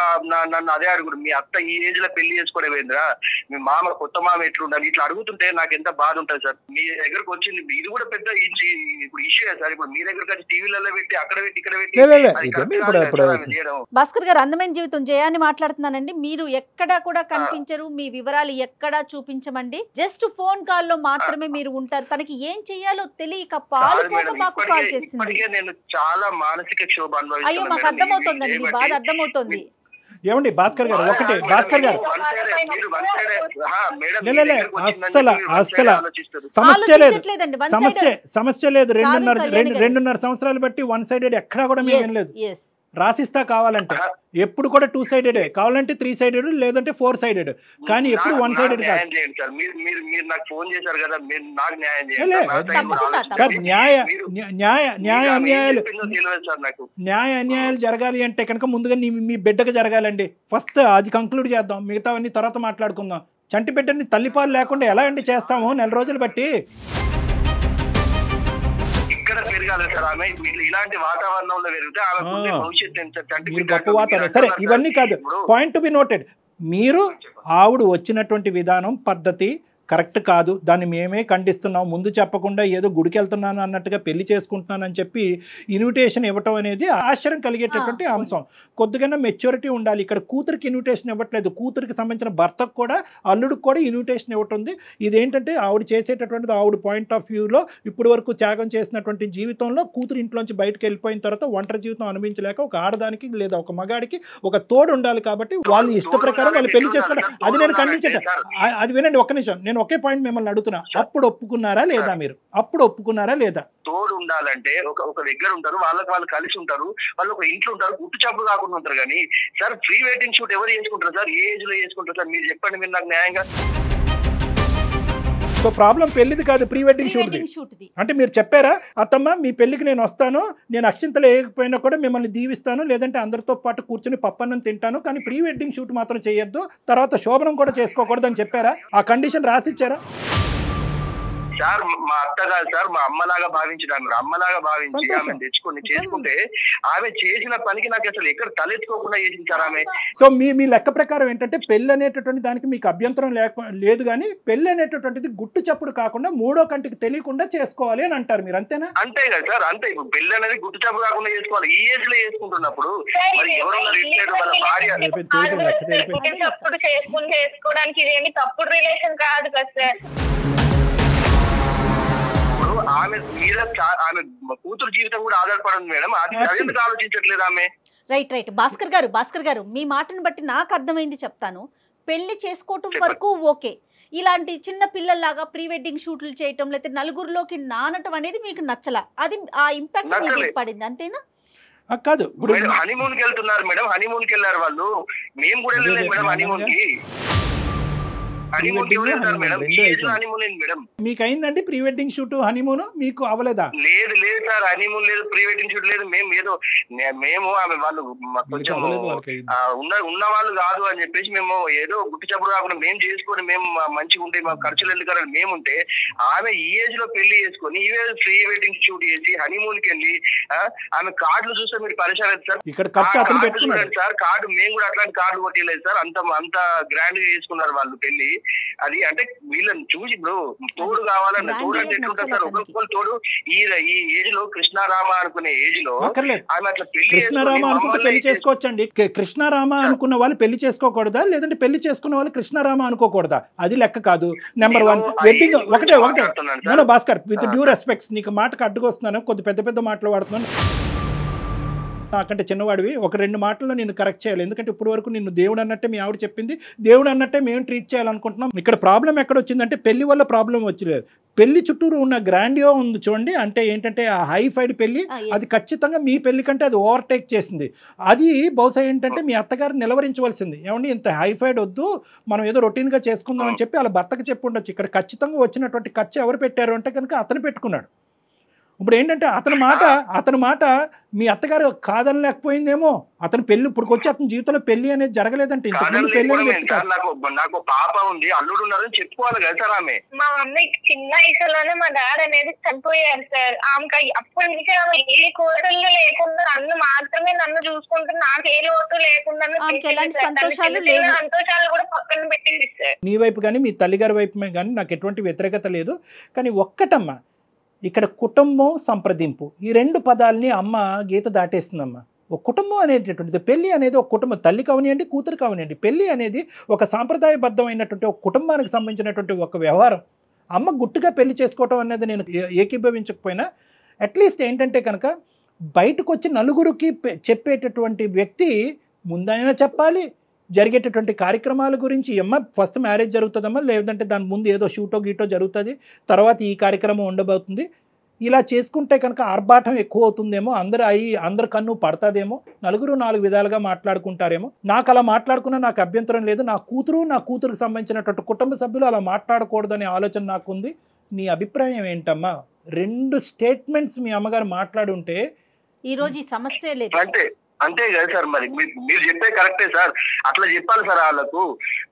Speaker 4: నన్ను అదే అడుగుడు, మీ అత్త ఈ ఏజ్ లో పెళ్లి చేసుకోవడం ఏంద్రా, మీ మామ కొత్త మామ ఎట్లుండాలి, ఇట్లా అడుగుతుంటే నాకు ఎంత బాధ ఉంటుంది సార్. మీ దగ్గరకు వచ్చింది, ఇది కూడా పెద్ద ఇప్పుడు ఇష్యూ సార్. ఇప్పుడు మీ దగ్గరకు వచ్చి టీవీలలో పెట్టి అక్కడ పెట్టి ఇక్కడ పెట్టి.
Speaker 5: భాస్కర్ గారు, అందమైన జీవితం జయాన్ని మాట్లాడుతున్నానండి. మీరు ఎక్కడా కూడా కనిపించరు, మీ వివరాలు ఎక్కడా చూపించమండి. జస్ట్ ఫోన్ కాల్ లో మాత్రమే మీరు ఉంటారు. తనకి ఏం చెయ్యాలో తెలియక పాలుపోక మాకు కాల్ చేసింది.
Speaker 4: నేను చాలా మానసిక క్షోభ అనుభవిస్తున్నాను.
Speaker 5: అయ్యో, మాకు అర్థమవుతుందండి, బాధ అర్థమవుతుంది.
Speaker 3: ఏమండి భాస్కర్ గారు, ఒకటే భాస్కర్ గారు, అస్సలు సమస్య లేదు. 2.5 సంవత్సరాలు బట్టి 1 సైడెడ్ ఎక్కడా కూడా మేము వినలేదు. రాసిస్తా కావాలంటే ఎప్పుడు కూడా 2 సైడెడ్, కావాలంటే 3 సైడెడ్, లేదంటే 4 సైడెడ్, కానీ ఎప్పుడు 1 సైడెడ్ కాదు సార్. న్యాయ అన్యాయాలు జరగాలి అంటే కనుక ముందుగా మీ బిడ్డకు జరగాలండి. ఫస్ట్ అది కంక్లూడ్ చేద్దాం, మిగతావన్నీ తర్వాత మాట్లాడుకుందాం. చంటి బిడ్డని తల్లిపాలు లేకుండా ఎలా అండి చేస్తాము 4 రోజులు బట్టి?
Speaker 4: ఇక్కడ పెరగాలి సార్ ఆమె. ఇలాంటి వాతావరణంలో పెరిగితే ఆమె భవిష్యత్తు
Speaker 3: గొప్ప వాతావరణం. సరే, ఇవన్నీ కాదు, పాయింట్ టు బి నోటెడ్. మీరు ఆవిడ వచ్చినటువంటి విధానం, పద్ధతి కరెక్ట్ కాదు. దాన్ని మేమే ఖండిస్తున్నాం. ముందు చెప్పకుండా ఏదో గుడికి వెళ్తున్నాను అన్నట్టుగా పెళ్లి చేసుకుంటున్నానని చెప్పి ఇన్విటేషన్ ఇవ్వటం అనేది ఆశ్చర్యం కలిగేటటువంటి అంశం. కొద్దిగా మెచ్యూరిటీ ఉండాలి. ఇక్కడ కూతురికి ఇన్విటేషన్ ఇవ్వట్లేదు, కూతురికి సంబంధించిన భర్తకు కూడా అల్లుడికి కూడా ఇన్విటేషన్ ఇవ్వటుంది. ఇదేంటంటే ఆవిడ చేసేటటువంటిది ఆవిడ పాయింట్ ఆఫ్ వ్యూలో ఇప్పటి వరకు త్యాగం చేసినటువంటి జీవితంలో కూతురు ఇంట్లోంచి బయటకు వెళ్ళిపోయిన తర్వాత ఒంటరి జీవితం అనుభవించలేక ఒక ఆడదానికి లేదా ఒక మగాడికి ఒక తోడు ఉండాలి. కాబట్టి వాళ్ళు ఇష్ట ప్రకారం వాళ్ళు పెళ్లి చేస్తారు. అది నేను ఖండించట. అది వినండి, ఒక్క నిమిషం. నేను ఒకే పాయింట్ మిమ్మల్ని అడుగుతున్నా, అప్పుడు ఒప్పుకున్నారా లేదా? మీరు అప్పుడు ఒప్పుకున్నారా లేదా?
Speaker 4: తోడు ఉండాలంటే ఒక దగ్గర ఉంటారు, వాళ్ళు కలిసి ఉంటారు, వాళ్ళు ఒక ఇంట్లో ఉంటారు, గుట్టు చాపులు కాకుండా ఉంటారు. కానీ సార్ ప్రీ వెడ్డింగ్ షూట్ ఎవరు చేసుకుంటారు సార్? ఏ ఏజ్ లో చేసుకుంటారు సార్? మీరు చెప్పండి, మీరు నాకు న్యాయంగా.
Speaker 3: సో ప్రాబ్లం పెళ్లిది కాదు, ప్రీ వెడ్డింగ్ షూట్ది. అంటే మీరు చెప్పారా, అత్తమ్మ మీ పెళ్లికి నేను వస్తాను, నేను అక్షింతలు వేయకపోయినా కూడా మిమ్మల్ని దీవిస్తాను, లేదంటే అందరితో పాటు కూర్చొని పప్పన్నం తింటాను, కానీ ప్రీ వెడ్డింగ్ షూట్ మాత్రం చేయొద్దు, తర్వాత శోభనం కూడా చేసుకోకూడదు అని చెప్పారా? ఆ కండిషన్ రాసిచ్చారా?
Speaker 4: సార్ మా అత్త కాదు సార్, మా అమ్మలాగా భావించినాను. అమ్మలాగా భావించి ఆమె తెచ్చుకొని చేసుకుంటే ఆమె చేసిన పనికి నాకు అసలు ఎక్కడ తలెత్తుకోకుండా చేసింది సార్ ఆమె.
Speaker 3: సో మీ లెక్క ప్రకారం ఏంటంటే పెళ్లి అనేటటువంటి దానికి మీకు అభ్యంతరం లేదు, కానీ పెళ్లి అనేటటువంటిది గుట్టు చప్పుడు కాకుండా మూడో కంటికి తెలియకుండా చేసుకోవాలి అని అంటారు మీరు, అంతేనా?
Speaker 4: అంతే కదా సార్, అంతే. ఇప్పుడు పెళ్లి అనేది గుట్టు చప్పుడు కాకుండా చేసుకోవాలి. ఈ ఏజ్ లో చేసుకుంటున్నప్పుడు మరి ఎవరున్నారు ఇట్లేదు వాళ్ళ భార్య
Speaker 2: తప్పుడు చేసుకోవడానికి ఇదేమి తప్పుడు రిలేషన్ కాదు కదా సార్.
Speaker 4: ఆమె మీద ఆమె కూతురు జీవితం కూడా ఆధారపడింది మేడం. అది ఎందుకు ఆలోచించట్లేదు ఆమె?
Speaker 5: రైట్ భాస్కర్ గారు మీ మాటను బట్టి నాకు అర్థమైంది చెప్తాను. పెళ్లి చేసుకోవటం వరకు ఓకే, ఇలాంటి చిన్న పిల్లల్లాగా ప్రీ వెడ్డింగ్ షూట్లు చేయటం లేకపోతే నలుగురిలోకి నానటం అనేది మీకు నచ్చలా, అది ఆ ఇంపాక్ట్ మీకు పడింది అంతేనా?
Speaker 3: కాదు, ఇప్పుడు
Speaker 4: హనీమూన్ కి వెళ్తున్నారు మేడం, హనీమూన్ కి వెళ్ళారు వాళ్ళు, మేము కూడా వెళ్ళలేదు మేడం హనీమూన్ కి.
Speaker 3: మీకు అయిందండి ప్రీ వెడ్డింగ్ షూట్ హనీమూన్, మీకు అవ్వలేదా?
Speaker 4: లేదు సార్, హనీమూన్ లేదు, ప్రీ వెడ్డింగ్ షూట్ లేదు. మేము ఆమె వాళ్ళు కొంచెం ఉన్న వాళ్ళు కాదు అని చెప్పేసి మేము ఏదో గుట్టి చప్పుడు కాకుండా మేము చేసుకొని మేము మంచిగా ఉంటే మాకు ఖర్చులు ఎందుకని మేముంటే, ఆమె ఈ ఏజ్ లో పెళ్లి చేసుకొని ఈ ఏజ్ ప్రీ వెడ్డింగ్ షూట్ చేసి హనీమూన్ కి వెళ్ళి ఆమె కార్డులు చూస్తే మీరు పరిచయం లేదు సార్.
Speaker 3: ఇక్కడ చూడండి
Speaker 4: సార్, కార్డు మేము కూడా అట్లాంటి కార్డు కొట్టలేదు సార్. అంత గ్రాండ్ గా చేసుకున్నారు వాళ్ళు పెళ్లి. అది అంటే వీళ్ళని చూసి ఇప్పుడు తోడు కావాలన్న తోడు అంటే ఎట్లుంటారు సార్, ఒకరికొకరు తోడు. ఈ ఏజ్ లో కృష్ణారామ అనుకునే ఏజ్ లో ఆమె అట్లా
Speaker 3: కృష్ణారామ అనుకుంటే పెళ్లి చేసుకోవచ్చండి. కృష్ణారామ అనుకున్న వాళ్ళు పెళ్లి చేసుకోకూడదా, లేదంటే పెళ్లి చేసుకున్న వాళ్ళు కృష్ణారామ అనుకోకూడదా? అది లెక్క కాదు. నెంబర్ 1 వెడ్డింగ్ ఒకటే భాస్కర్, విత్ డ్యూ రెస్పెక్ట్స్, నీకు మాటకు అడ్డుకొస్తున్నాను, కొద్ది పెద్ద మాటలు వాడుతున్నాను. నాకంటే చిన్నవాడివి, ఒక 2 మాటల్లో నేను కరెక్ట్ చేయాలి. ఎందుకంటే ఇప్పుడు వరకు నిన్ను దేవుడు అన్నట్టే మీ ఆవిడ చెప్పింది, దేవుడు అన్నట్టే మేము ట్రీట్ చేయాలనుకుంటున్నాం. ఇక్కడ ప్రాబ్లం ఎక్కడ వచ్చిందంటే పెళ్లి వల్ల ప్రాబ్లం వచ్చలేదు, పెళ్లి చుట్టూరు ఉన్న గ్రాండియో ఉంది చూడండి. అంటే ఏంటంటే ఆ హైఫైడ్ పెళ్లి, అది ఖచ్చితంగా మీ పెళ్లి కంటే అది ఓవర్టేక్ చేసింది. అది బహుశా ఏంటంటే మీ అత్తగారు నిలవరించవలసింది, ఏమండి ఇంత హైఫైడ్ వద్దు, మనం ఏదో రొటీన్గా చేసుకుందాం అని చెప్పి వాళ్ళ భర్తకు చెప్పి ఉండొచ్చు. ఇక్కడ ఖచ్చితంగా వచ్చినటువంటి ఖర్చు ఎవరు పెట్టారు అంటే కనుక అతను పెట్టుకున్నాడు. ఇప్పుడు ఏంటంటే అతని మాట మీ అత్తగారు కాదనలేకపోయిందేమో. అతను పెళ్లి ఇప్పుడుకొచ్చి అతని జీవితంలో పెళ్లి అనేది జరగలేదంటే
Speaker 4: నాకు పాప ఉంది, అల్లుడు ఉన్నారని చెప్పుకోవాలి కదా సార్. ఆమె
Speaker 2: మా అమ్మాయి చిన్న వయసులోనే మా డాడీ అనేది చనిపోయారు సార్. ఆమెకి అప్పటి నుంచి ఆమె ఏ కోరికలు లేకుండా నన్ను మాత్రమే నన్ను చూసుకుంటూ నాకు ఏ లోటు లేకుండా సంతోషాలు కూడా పక్కన పెట్టింది సార్.
Speaker 3: నీ వైపు కానీ మీ తల్లిగారి వైపు కానీ నాకు ఎటువంటి వ్యతిరేకత లేదు. కానీ ఒక్కటమ్మా, ఇక్కడ కుటుంబం సంప్రదింపు ఈ 2 పదాలని అమ్మ గీత దాటేస్తుందమ్మా. ఒక కుటుంబం అనేటటువంటిది, పెళ్లి అనేది ఒక కుటుంబం, తల్లి కావనియండి కూతురు కావనియండి, పెళ్లి అనేది ఒక సాంప్రదాయబద్ధమైనటువంటి ఒక కుటుంబానికి సంబంధించినటువంటి ఒక వ్యవహారం. అమ్మ గుట్టుగా పెళ్లి చేసుకోవటం అనేది నేను ఏకీభవించకపోయినా అట్లీస్ట్ ఏంటంటే కనుక బయటకు వచ్చి నలుగురికి చెప్పేటటువంటి వ్యక్తి ముందైనా చెప్పాలి. జరిగేటటువంటి కార్యక్రమాల గురించి, అమ్మ ఫస్ట్ మ్యారేజ్ జరుగుతుందమ్మా, లేదంటే దాని ముందు ఏదో షూటో గీటో జరుగుతుంది, తర్వాత ఈ కార్యక్రమం ఉండబోతుంది. ఇలా చేసుకుంటే కనుక ఆర్భాటం ఎక్కువ అవుతుందేమో, అందరు కన్ను పడుతుందేమో, నలుగురు 4 విధాలుగా మాట్లాడుకుంటారేమో. నాకు అలా మాట్లాడుకున్నా నాకు అభ్యంతరం లేదు. నా కూతురుకు సంబంధించినటువంటి కుటుంబ సభ్యులు అలా మాట్లాడకూడదనే ఆలోచన నాకుంది. నీ అభిప్రాయం ఏంటమ్మా? 2 స్టేట్మెంట్స్ మీ అమ్మగారు మాట్లాడుంటే
Speaker 5: ఈరోజు ఈ సమస్య లేదు.
Speaker 4: అంతే కదా సార్, మరి మీరు చెప్పే కరెక్టే సార్. అట్లా చెప్పాలి సార్,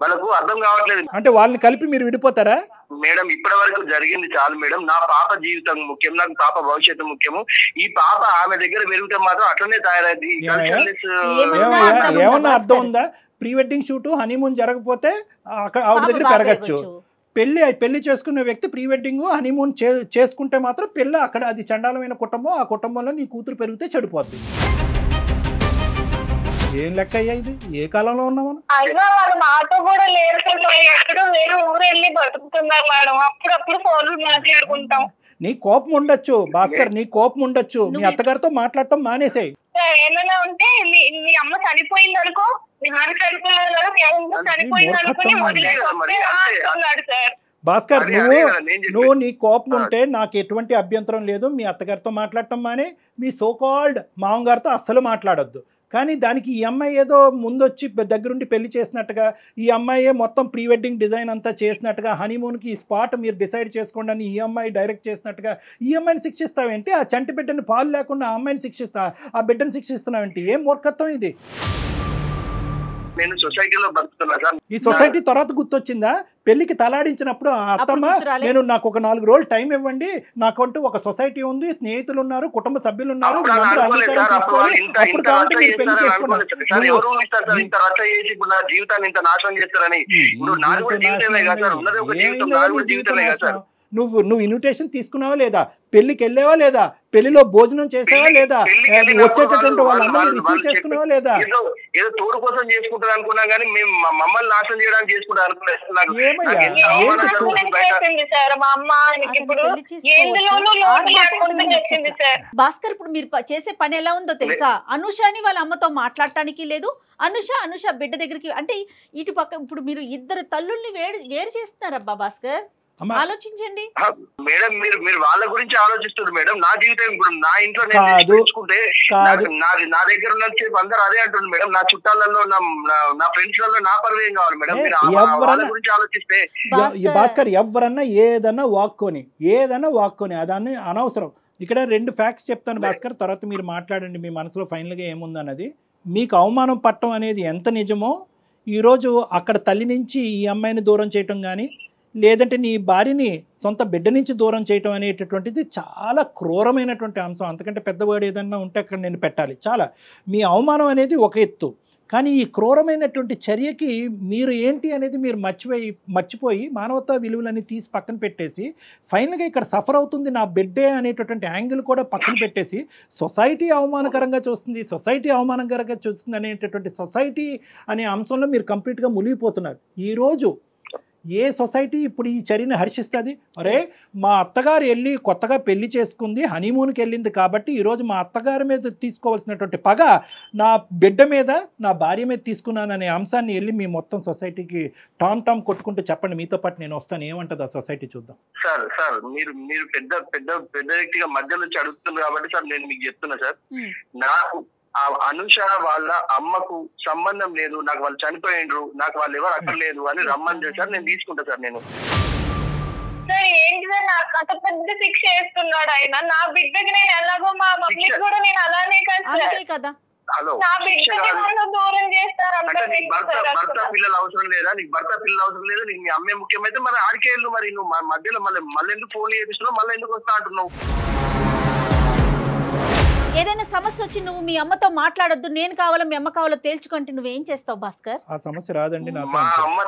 Speaker 4: వాళ్ళకు అర్థం కావట్లేదు.
Speaker 3: అంటే వాళ్ళని కలిపి మీరు విడిపోతారా?
Speaker 4: మేడం ఇప్పటి వరకు జరిగింది చాలు మేడం. నా పాప జీవితం ముఖ్యం, నాకు పాప భవిష్యత్తు ముఖ్యము. ఈ పాప ఆమె దగ్గర పెరిగితే మాత్రం అట్లనే తయారైంది.
Speaker 3: ఏమన్నా అర్థం ఉందా? ప్రీ వెడ్డింగ్ షూట్ హనీమూన్ జరగకపోతే ఆవిడ దగ్గర పెరగచ్చు. పెళ్లి చేసుకున్న వ్యక్తి ప్రీ వెడ్డింగ్ హనీమూన్ చేసుకుంటే మాత్రం పిల్ల అక్కడ అది చండాలమైన కుటుంబం. ఆ కుటుంబంలో నీ కూతురు పెరిగితే చెడిపోద్ది. ఏం లెక్క అయ్యా ఇది? ఏ కాలంలో ఉన్నామా?
Speaker 2: అయినా వాళ్ళ మాట కూడా లేరు, ఎక్కడో వేరే ఊరు వెళ్ళి బతుకుతున్నారు మేడం. అప్పుడప్పుడు ఫోన్లు మాట్లాడుకుంటాం.
Speaker 3: నీ కోపం ఉండొచ్చు భాస్కర్, నీ కోపం ఉండొచ్చు, మీ అత్తగారితో మాట్లాడటం మానేసాయి.
Speaker 2: ఏమైనా ఉంటే మీ అమ్మ చనిపోయింది అనుకో, మీ నాన్న చనిపోయింది అనుకుని వదిలేస్తున్నాడు సార్.
Speaker 3: భాస్కర్, నువ్వు నీ కోపం ఉంటే నాకు ఎటువంటి అభ్యంతరం లేదు. మీ అత్తగారితో మాట్లాడటం మానే, మీ సోకాల్డ్ మామగారితో అస్సలు మాట్లాడొద్దు. కానీ దానికి ఈ అమ్మాయి ఏదో ముందొచ్చి దగ్గరుండి పెళ్లి చేసినట్టుగా, ఈ అమ్మాయే మొత్తం ప్రీ వెడ్డింగ్ డిజైన్ అంతా చేసినట్టుగా, హనీమూన్కి ఈ స్పాట్ మీరు డిసైడ్ చేసుకోండి అని ఈ అమ్మాయి డైరెక్ట్ చేసినట్టుగా ఈ అమ్మాయిని శిక్షిస్తావేంటి? ఆ చంటి బిడ్డని పాలు లేకుండా ఆ అమ్మాయిని ఆ బిడ్డను శిక్షిస్తున్నావేంటి? ఏం మూర్ఖత్వం ఇది?
Speaker 4: నేను సొసైటీలో బతుకుతున్నా సార్.
Speaker 3: ఈ సొసైటీ తర్వాత గుర్తొచ్చిందా? పెళ్లికి తలాడించినప్పుడు అత్తమ్మ నాకు ఒక 4 రోజులు టైం ఇవ్వండి, నాకంటూ ఒక సొసైటీ ఉంది, స్నేహితులు ఉన్నారు, కుటుంబ సభ్యులు ఉన్నారు, అప్పుడు కాబట్టి మీరు పెళ్లి చేసుకున్నారు. నువ్వు ఇన్విటేషన్ తీసుకున్నావా లేదా, పెళ్లికి వెళ్ళావా లేదా, పెళ్లిలో భోజనం చేసావా లేదా, వచ్చేటటువంటి వాళ్ళందరినీ రిసీవ్ చేసుకున్నావా లేదా?
Speaker 4: ఏదో తోడు కోసం చేసుకుంటారు అనుకున్నా కానీ మేము మమ్మల్ని నాశనం చేయడానికి చేసుకుంటారు
Speaker 5: భాస్కర్, ఇప్పుడు మీరు చేసే పని ఎలా ఉందో తెలుసా? అనుషని వాళ్ళ అమ్మతో మాట్లాడటానికి లేదు, అనుష బిడ్డ దగ్గరికి, అంటే ఇటు పక్క ఇప్పుడు మీరు ఇద్దరు తల్లుల్ని వేరు చేస్తున్నారబ్బా భాస్కర్, ఆలోచించండి
Speaker 4: మేడం. మీరు వాళ్ళ గురించి ఆలోచిస్తారు మేడం. నా జీవితం ఇప్పుడు నా ఇంట్లో నేర్చుకుంటే నా దగ్గర ఉన్న అందరూ అదే అంటుంది మేడం. నా చుట్టాలలో నా ఫ్రెండ్స్ లలో నా పరువు ఏం కావాలి మేడం? వాళ్ళ గురించి ఆలోచిస్తే
Speaker 3: భాస్కర్ ఎవరన్నా ఏదన్నా వాక్కొని అదాన్ని అనవసరం. ఇక్కడ 2 ఫ్యాక్ట్స్ చెప్తాను భాస్కర్, తర్వాత మీరు మాట్లాడండి మీ మనసులో ఫైనల్గా ఏముందన్నది. మీకు అవమానం పట్టడం అనేది ఎంత నిజమో, ఈరోజు అక్కడ తల్లి నుంచి ఈ అమ్మాయిని దూరం చేయటం కానీ, లేదంటే నీ భార్యని సొంత బిడ్డ నుంచి దూరం చేయటం అనేటటువంటిది చాలా క్రూరమైనటువంటి అంశం. అంతకంటే పెద్ద వర్డ్ ఏదన్నా ఉంటే అక్కడ నేను పెట్టాలి. చాలా మీ అవమానం అనేది ఒక ఎత్తు, కానీ ఈ క్రూరమైనటువంటి చర్యకి మీరు ఏంటి అనేది మీరు మర్చిపోయి మానవతా విలువలని తీసి పక్కన పెట్టేసి ఫైనల్గా ఇక్కడ సఫర్ అవుతుంది నా బిడ్డే అనేటటువంటి యాంగిల్ కూడా పక్కన పెట్టేసి సొసైటీ అవమానకరంగా చూస్తుంది అనేటటువంటి సొసైటీ అనే అంశంలో మీరు కంప్లీట్గా మునిగిపోతున్నారు. ఈరోజు ఏ సొసైటీ ఇప్పుడు ఈ చర్యని హర్షిస్తుంది? అరే మా అత్తగారు వెళ్ళి కొత్తగా పెళ్లి చేసుకుంది, హనీమూన్కి వెళ్ళింది కాబట్టి ఈరోజు మా అత్తగారి మీద తీసుకోవాల్సినటువంటి పగ నా బిడ్డ మీద, నా భార్య మీద తీసుకున్నాననే అంశాన్ని వెళ్ళి మీ మొత్తం సొసైటీకి టామ్ కొట్టుకుంటూ చెప్పండి. మీతో పాటు నేను వస్తాను, ఏమంటుంది ఆ సొసైటీ చూద్దాం.
Speaker 4: సార్ మీరు పెద్ద వ్యక్తిగా మధ్య నుంచి అడుగుతున్నారు కాబట్టి సార్ నేను మీకు చెప్తున్నా సార్, నాకు అనుష వాళ్ళ అమ్మకు సంబంధం లేదు, నాకు వాళ్ళు చనిపోయిండ్రు, నాకు వాళ్ళు ఎవరు అక్కడ లేదు అని రమ్మని చేశారు. నేను తీసుకుంటా సార్. నేను
Speaker 2: సార్ ఏంటి సార్ నాకు అంత పెద్ద శిక్ష వేస్తున్నాడు ఆయన. నా బిడ్డకి నేను ఎలాగో మా మమ్మీకి కూడా నేను అలానే కదా.
Speaker 4: హలో,
Speaker 2: నా బిడ్డకి దూరం చేస్తారు.
Speaker 4: భర్త పిల్లలు అవసరం లేదా నీకు? భర్త పిల్లలు అవసరం లేదా నీకు? మీ అమ్మే ముఖ్యమైతే మరి ఆడికే వెళ్ళు. మరి నువ్వు మధ్యలో మళ్ళీ ఎందుకు ఫోన్ చేపిస్తున్నావు? మళ్ళీ ఎందుకు వస్తా అంటున్నావు?
Speaker 5: ఏదైనా సమస్య వచ్చి నువ్వు మీ అమ్మతో మాట్లాడొద్దు, నేను కావాలో మీ అమ్మ కావాలో తేల్చుకుంటే నువ్వేం చేస్తావు భాస్కర్?
Speaker 3: ఆ సమస్య రాదండి.
Speaker 4: మా అమ్మ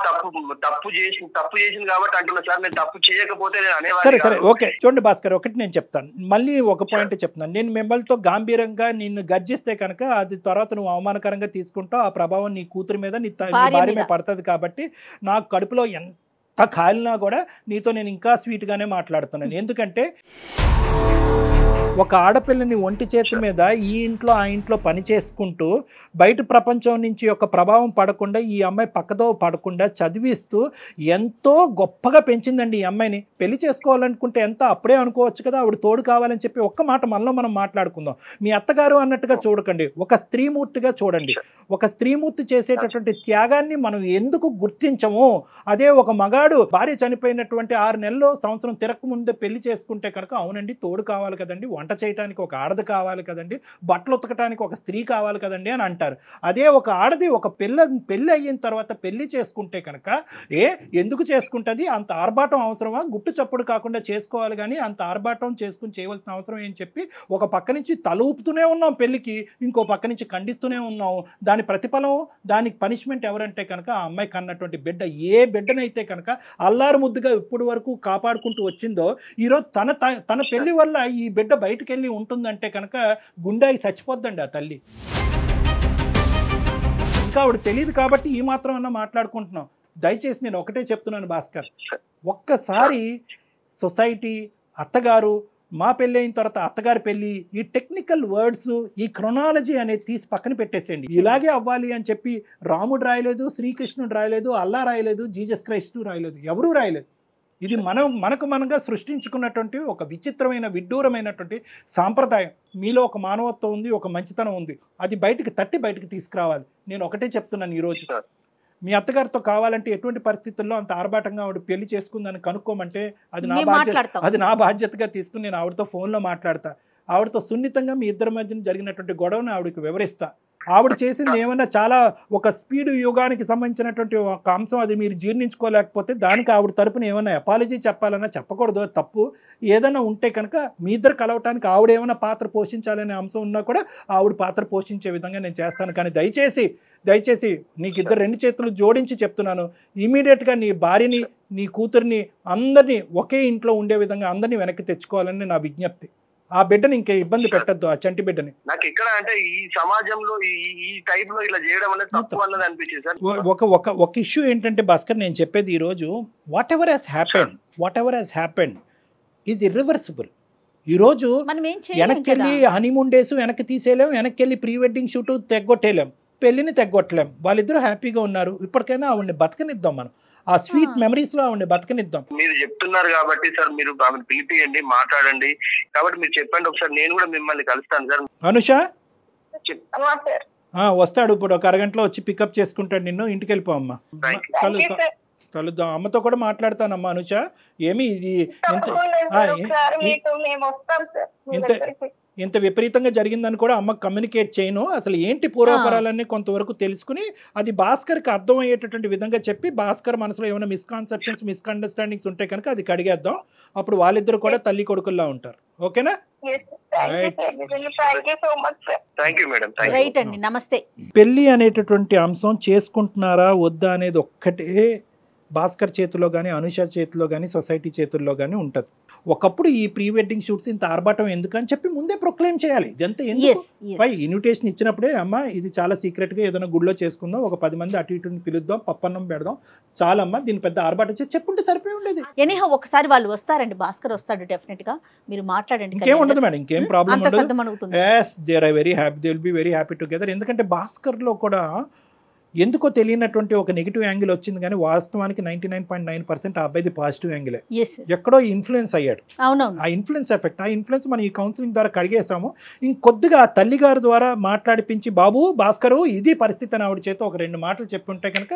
Speaker 4: తప్పు చేసింది కాబట్టి అంటున్నా సార్. నేను తప్పు చేయకపోతే
Speaker 3: సరే ఓకే. చూడండి భాస్కర్, ఒకటి నేను చెప్తాను, మళ్ళీ ఒక పాయింట్ చెప్తాను. నేను మిమ్మల్తో గాంభీర్యంగా నిన్ను గర్జిస్తే కనుక అది తర్వాత నువ్వు అవమానకరంగా తీసుకుంటావు. ఆ ప్రభావం నీ కూతురు మీద, నీ భార్య మీద పడుతుంది. కాబట్టి నాకు కడుపులో ఎంత కాలినా కూడా నీతో నేను ఇంకా స్వీట్గానే మాట్లాడుతున్నాను. ఎందుకంటే ఒక ఆడపిల్లని ఒంటి చేతి మీద ఈ ఇంట్లో ఆ ఇంట్లో పని చేసుకుంటూ బయట ప్రపంచం నుంచి యొక్క ప్రభావం పడకుండా, ఈ అమ్మాయి పక్కదో పడకుండా చదివిస్తూ ఎంతో గొప్పగా పెంచిందండి. ఈ అమ్మాయిని పెళ్లి చేసుకోవాలనుకుంటే ఎంత అప్పుడే అనుకోవచ్చు కదా, ఆవిడ తోడు కావాలని చెప్పి ఒక్క మాట మనలో మనం మాట్లాడుకుందాం. మీ అత్తగారు అన్నట్టుగా చూడకండి, ఒక స్త్రీమూర్తిగా చూడండి. ఒక స్త్రీమూర్తి చేసేటటువంటి త్యాగాన్ని మనం ఎందుకు గుర్తించము? అదే ఒక మగాడు భార్య చనిపోయినటువంటి 6 నెలలు సంవత్సరం తిరగక ముందే పెళ్లి చేసుకుంటే కనుక అవునండి తోడు కావాలి కదండి, వంట చేయడానికి ఒక ఆడది కావాలి కదండి, బట్టలు ఉతకడానికి ఒక స్త్రీ కావాలి కదండి అని అంటారు. అదే ఒక ఆడది ఒక పెళ్ళి అయిన తర్వాత పెళ్లి చేసుకుంటే కనుక ఎందుకు చేసుకుంటుంది? అంత ఆర్భాటం అవసరమా? గుట్టు చప్పుడు కాకుండా చేసుకోవాలి కానీ అంత ఆర్భాటం చేసుకుని చేయవలసిన అవసరం ఏం చెప్పి ఒక పక్క నుంచి తల ఊపుతూనే ఉన్నాం పెళ్లికి, ఇంకో పక్క నుంచి ఖండిస్తూనే ఉన్నాం. దాని ప్రతిఫలం, దానికి పనిష్మెంట్ ఎవరంటే కనుక ఆ అమ్మాయి కన్నటువంటి బిడ్డ. ఏ బిడ్డనైతే కనుక అల్లారు ముద్దుగా ఇప్పటి వరకు కాపాడుకుంటూ వచ్చిందో ఈరోజు తన పెళ్లి వల్ల ఈ బిడ్డ బయటకు వెళ్ళి ఉంటుందంటే కనుక గుండాయి చచ్చిపోద్దండి ఆ తల్లి. ఇంకా ఆవిడ తెలియదు కాబట్టి ఈ మాత్రం అన్నా మాట్లాడుకుంటున్నాం. దయచేసి నేను ఒకటే చెప్తున్నాను భాస్కర్, ఒక్కసారి సొసైటీ, అత్తగారు, మా పెళ్ళి అయిన తర్వాత అత్తగారి పెళ్ళి, ఈ టెక్నికల్ వర్డ్స్, ఈ క్రొనాలజీ అనేది తీసి పక్కన పెట్టేసేయండి. ఇలాగే అవ్వాలి అని చెప్పి రాముడు రాయలేదు, శ్రీకృష్ణుడు రాయలేదు, అల్లా రాయలేదు, జీసస్ క్రైస్ట్ రాయలేదు, ఎవరూ రాయలేదు. ఇది మనకు సృష్టించుకున్నటువంటి ఒక విచిత్రమైన విడ్డూరమైనటువంటి సాంప్రదాయం. మీలో ఒక మానవత్వం ఉంది, ఒక మంచితనం ఉంది, అది బయటికి తీసుకురావాలి. నేను ఒకటే చెప్తున్నాను, ఈరోజు మీ అత్తగారితో కావాలంటే ఎటువంటి పరిస్థితుల్లో అంత ఆర్భాటంగా ఆవిడ పెళ్లి చేసుకుందని కనుక్కోమంటే అది నా బాధ్యతగా తీసుకుని నేను ఆవిడతో ఫోన్లో మాట్లాడతా. ఆవిడతో సున్నితంగా మీ ఇద్దరి మధ్యన జరిగినటువంటి గొడవను ఆవిడకి వివరిస్తా. ఆవిడ చేసింది ఏమన్నా చాలా ఒక స్పీడ్ యుగానికి సంబంధించినటువంటి ఒక అంశం, అది మీరు జీర్ణించుకోలేకపోతే దానికి ఆవిడ తరపున ఏమన్నా అపాలజీ చెప్పాలన్నా చెప్పకూడదు, తప్పు ఏదైనా ఉంటే కనుక మీ ఇద్దరు కలవటానికి ఆవిడ ఏమైనా పాత్ర పోషించాలనే అంశం ఉన్నా కూడా ఆవిడ పాత్ర పోషించే విధంగా నేను చేస్తాను. కానీ దయచేసి నీకు ఇద్దరు 2 చేతులు జోడించి చెప్తున్నాను, ఇమీడియట్గా నీ భార్యని నీ కూతుర్ని అందరినీ ఒకే ఇంట్లో ఉండే విధంగా అందరినీ వెనక్కి తెచ్చుకోవాలని నా విజ్ఞప్తి. ఆ బిడ్డని ఇంకే ఇబ్బంది పెట్టద్దు, ఆ చంటి బిడ్డని.
Speaker 4: నాకు ఇక్కడ అంటే ఈ సమాజంలో ఈ టైప్ లో ఇలా చేయడం అనేది తప్పు అన్నది అనిపించింది సార్.
Speaker 3: ఒక ఇష్యూ ఏంటంటే భాస్కర్, నేను చెప్పేది ఈరోజు what ever happened is irreversible. ఈరోజు వెనక్కి వెళ్ళి హనీమూన్ డేస్ వెనక్కి తీసేయలేం, వెనక్కి వెళ్ళి ప్రీ వెడ్డింగ్ షూట్ తెగ్గొట్టేయలేం, పెళ్లిని తెగ్గొట్టలేం. వాళ్ళిద్దరూ హ్యాపీగా ఉన్నారు, ఇప్పటికైనా ఆవిడని బతకనిద్దాం, మనం ఆ స్వీట్ మెమరీస్ లో ఆవిడని బతకనిద్దాం.
Speaker 4: మీరు చెప్తున్నారు కాబట్టి సార్, మీరు ఆమెను పిలిపియండి, మాట్లాడండి. కాబట్టి మీరు చెప్పండి ఒకసారి, నేను కూడా మిమ్మల్ని కలుస్తాను సార్.
Speaker 3: అనుష
Speaker 2: సార్
Speaker 3: వస్తాడు ఇప్పుడు, ఒక అరగంటలో వచ్చి పికప్ చేసుకుంటాడు నిన్ను. ఇంటికి వెళ్ళిపో అమ్మా, కలుద్దాం. అమ్మతో కూడా మాట్లాడతానమ్మా. అనుష ఏమి ఇది ఇంత విపరీతంగా జరిగిందని కూడా అమ్మకు కమ్యూనికేట్ చేయను. అసలు ఏంటి పూర్వపరాలన్నీ కొంతవరకు తెలుసుకుని అది భాస్కర్కి అర్థమయ్యేటటువంటి విధంగా చెప్పి, భాస్కర్ మనసులో ఏమైనా మిస్కాన్సెప్షన్స్ మిస్అండర్స్టాండింగ్స్ ఉంటే కనుక అది కడిగేద్దాం. అప్పుడు వాళ్ళిద్దరు కూడా తల్లి కొడుకుల్లా ఉంటారు. ఓకేనా?
Speaker 5: రైట్ అండి, నమస్తే.
Speaker 3: పెళ్లి అనేటటువంటి అంశం చేసుకుంటున్నారా వద్దా అనేది ఒక్కటే భాస్కర్ చేతిలో కానీ, అనుష చేతిలో కానీ, సొసైటీ చేతుల్లో కానీ ఉంటుంది. ఒకప్పుడు ఈ ప్రీ వెడ్డింగ్ షూట్స్ ఇంత ఆర్భాటం ఎందుకని చెప్పి ముందే ప్రొక్లెయిమ్ చేయాలి. ఇదంతా ఎందుకు ఇన్విటేషన్ ఇచ్చినప్పుడే, అమ్మ ఇది చాలా సీక్రెట్గా ఏదైనా గుడిలో చేసుకుందాం, ఒక 10 మంది అటు ఇటుని పిలుద్దాం, పప్పన్నం పెడదాం, చాలమ్మా దీని పెద్ద ఆర్భాటం చేసి చెప్పుంటే సరిపోయి ఉండేది.
Speaker 5: ఎనీహౌ ఒకసారి వాళ్ళు వస్తారండి, భాస్కర్ వస్తాడు డెఫినెట్ గా, మీరు మాట్లాడండి.
Speaker 3: ఇంకేం ఉండదు మేడం, ఇంకేం ప్రాబ్లం ఉండదు. yes they are very happy, they will be very happy together. ఎందుకంటే భాస్కర్ లో కూడా ఎందుకో తెలియనటువంటి ఒక నెగిటివ్ యాంగిల్ వచ్చింది, కానీ వాస్తవానికి 99.9% ఆ అబ్బాయిది పాజిటివ్ యాంగిలే. ఎక్కడో ఇన్ఫ్లుయెన్స్ అయ్యాడు. ఆ ఇన్ఫ్లుయెన్స్ ఎఫెక్ట్, ఆ ఇన్ఫ్లుయెన్స్ మనం ఈ కౌన్సిలింగ్ ద్వారా కడిగేసాము. ఇంకొద్దిగా ఆ తల్లి గారి ద్వారా మాట్లాడిపించి, బాబు భాస్కరు ఇది పరిస్థితి అని ఆవిడ చేత ఒక 2 మాటలు చెప్పుంటే కనుక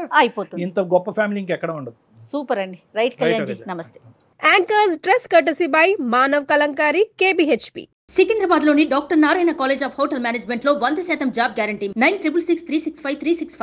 Speaker 3: ఇంత గొప్ప ఫ్యామిలీ ఇంకెక్కడ ఉండదు.
Speaker 5: సూపర్ అండి. రైట్ కళ్యాణ్ జీ, నమస్తే.
Speaker 1: Anchors dress courtesy by Manav Kalamkari, KBHP.
Speaker 6: Secunderabad లోని doctor Narayana college of hotel management లో 100% జాబ్ గ్యారంటీ. 966365 365.